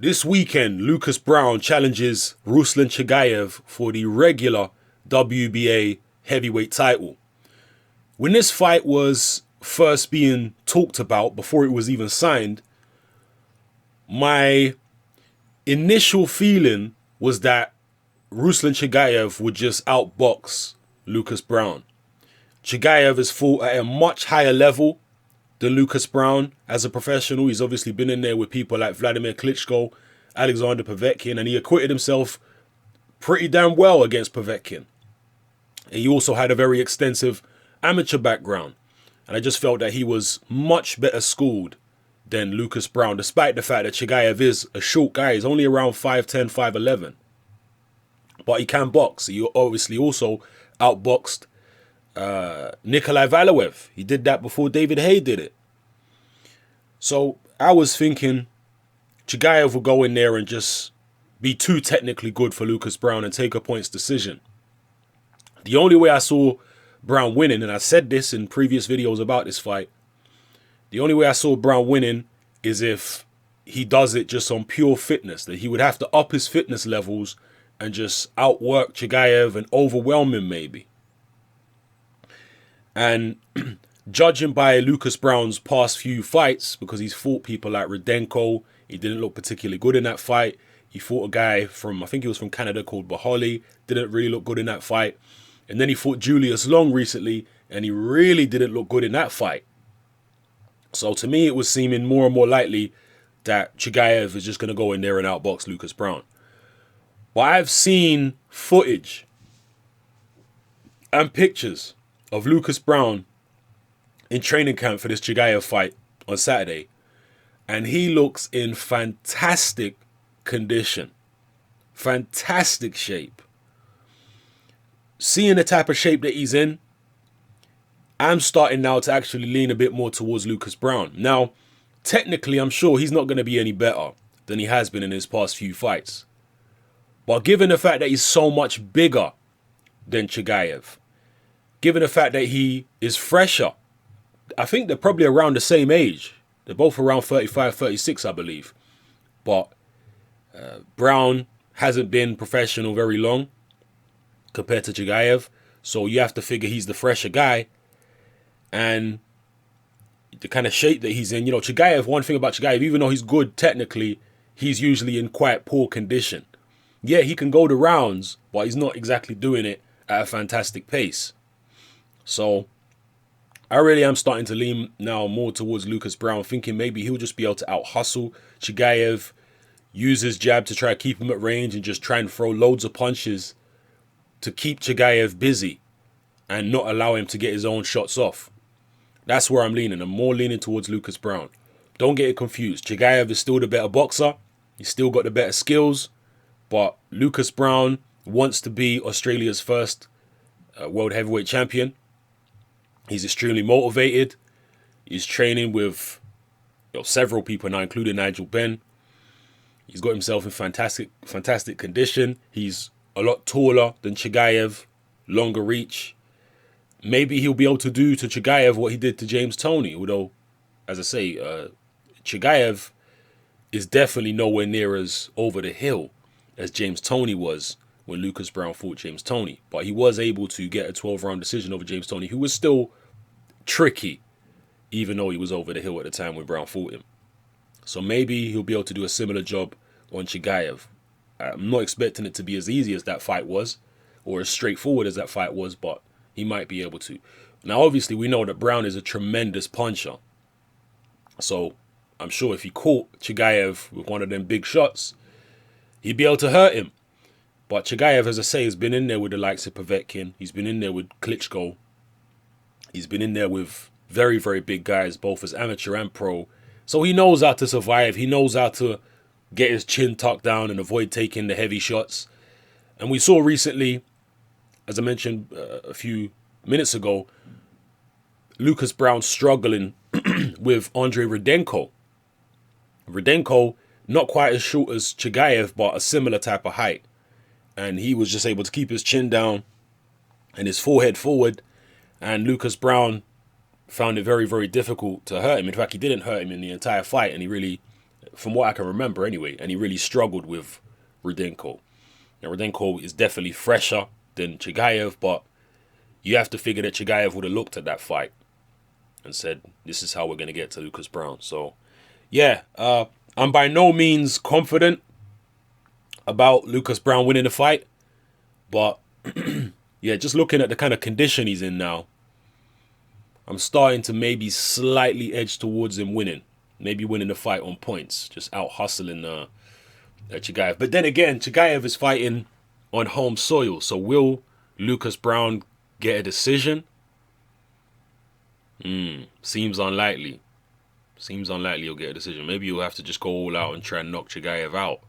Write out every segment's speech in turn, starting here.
This weekend, Lucas Browne challenges Ruslan Chagaev for the regular WBA heavyweight title. When this fight was first being talked about, before it was even signed, my initial feeling was that Ruslan Chagaev would just outbox Lucas Browne. Chagaev has fought at a much higher level than Lucas Browne as a professional. He's obviously been in there with people like Vladimir Klitschko, Alexander Povetkin, and he acquitted himself pretty damn well against Povetkin. And he also had a very extensive amateur background. And I just felt that he was much better schooled than Lucas Browne, despite the fact that Chagaev is a short guy. He's only around 5'10", 5'11". But he can box. He obviously also outboxed Nikolai Valoev. He did that before David Haye did it. So I was thinking Chagaev would go in there and just be too technically good for Lucas Browne and take a points decision. The only way I saw Browne winning, and I said this in previous videos about this fight, the only way I saw Browne winning is if he does it just on pure fitness, that he would have to up his fitness levels and just outwork Chagaev and overwhelm him maybe. And judging by Lucas Browne's past few fights, because he's fought people like Rudenko, he didn't look particularly good in that fight. He fought a guy from, I think he was from Canada, called Bahali, didn't really look good in that fight. And then he fought Julius Long recently, and he really didn't look good in that fight. So to me, it was seeming more and more likely that Chagaev is just going to go in there and outbox Lucas Browne. But I've seen footage and pictures of Lucas Browne in training camp for this Chagaev fight on Saturday, and he looks in fantastic condition, fantastic shape. Seeing the type of shape that he's in, I'm starting now to actually lean a bit more towards Lucas Browne. Now, technically, I'm sure he's not going to be any better than he has been in his past few fights. But given the fact that he's so much bigger than Chagaev, given the fact that he is fresher, I think they're probably around the same age. They're both around 35, 36, I believe. But Browne hasn't been professional very long compared to Chagaev. So you have to figure he's the fresher guy. And the kind of shape that he's in, you know, Chagaev, one thing about Chagaev, even though he's good technically, he's usually in quite poor condition. Yeah, he can go the rounds, but he's not exactly doing it at a fantastic pace. So I really am starting to lean now more towards Lucas Browne, thinking maybe he'll just be able to out-hustle Chagaev, use his jab to try to keep him at range and just try and throw loads of punches to keep Chagaev busy and not allow him to get his own shots off. That's where I'm leaning. I'm more leaning towards Lucas Browne. Don't get it confused. Chagaev is still the better boxer. He's still got the better skills. But Lucas Browne wants to be Australia's first world heavyweight champion. He's extremely motivated. He's training with several people now, including Nigel Benn. He's got himself in fantastic condition. He's a lot taller than Chagaev, longer reach. Maybe he'll be able to do to Chagaev what he did to James Toney. Although, as I say, Chagaev is definitely nowhere near as over the hill as James Toney was when Lucas Browne fought James Toney. But he was able to get a 12-round decision over James Toney, who was still tricky, even though he was over the hill at the time when Browne fought him. So maybe he'll be able to do a similar job on Chagaev. I'm not expecting it to be as easy as that fight was, or as straightforward as that fight was, but he might be able to. Now, obviously, we know that Browne is a tremendous puncher. So I'm sure if he caught Chagaev with one of them big shots, he'd be able to hurt him. But Chagaev, as I say, has been in there with the likes of Povetkin. He's been in there with Klitschko. He's been in there with very, very big guys, both as amateur and pro. So he knows how to survive. He knows how to get his chin tucked down and avoid taking the heavy shots. And we saw recently, as I mentioned a few minutes ago, Lucas Browne struggling with Andre Rudenko. Rudenko, not quite as short as Chagaev, but a similar type of height. And he was just able to keep his chin down and his forehead forward. And Lucas Browne found it very, very difficult to hurt him. In fact, he didn't hurt him in the entire fight, and he really from what I can remember anyway, and he really struggled with Rudenko. Now, Rudenko is definitely fresher than Chagaev, but you have to figure that Chagaev would have looked at that fight and said, this is how we're going to get to Lucas Browne. So, yeah, I'm by no means confident about Lucas Browne winning the fight. But, yeah, just looking at the kind of condition he's in now, I'm starting to maybe slightly edge towards him winning. Maybe winning the fight on points. Just out hustling Chagaev. But then again, Chagaev is fighting on home soil. So will Lucas Browne get a decision? Seems unlikely. Seems unlikely he'll get a decision. Maybe he'll have to just go all out and try and knock Chagaev out.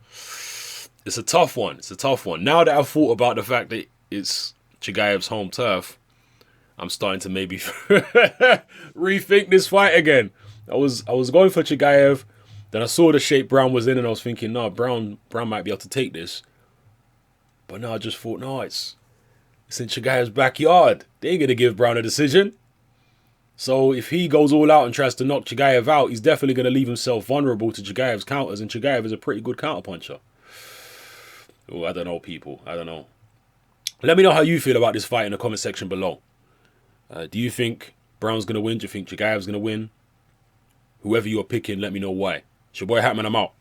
It's a tough one. It's a tough one. Now that I've thought about the fact that it's Chagaev's home turf, I'm starting to maybe rethink this fight again. I was going for Chagaev. Then I saw the shape Browne was in and I was thinking, no, Browne might be able to take this. But no, I just thought, no, it's in Chagaev's backyard. They ain't going to give Browne a decision. So if he goes all out and tries to knock Chagaev out, he's definitely going to leave himself vulnerable to Chagaev's counters. And Chagaev is a pretty good counterpuncher. Oh, I don't know, people. I don't know. Let me know how you feel about this fight in the comment section below. Do you think Browne's going to win? Do you think Chagaev's going to win? Whoever you're picking, let me know why. It's your boy Hatman, I'm out.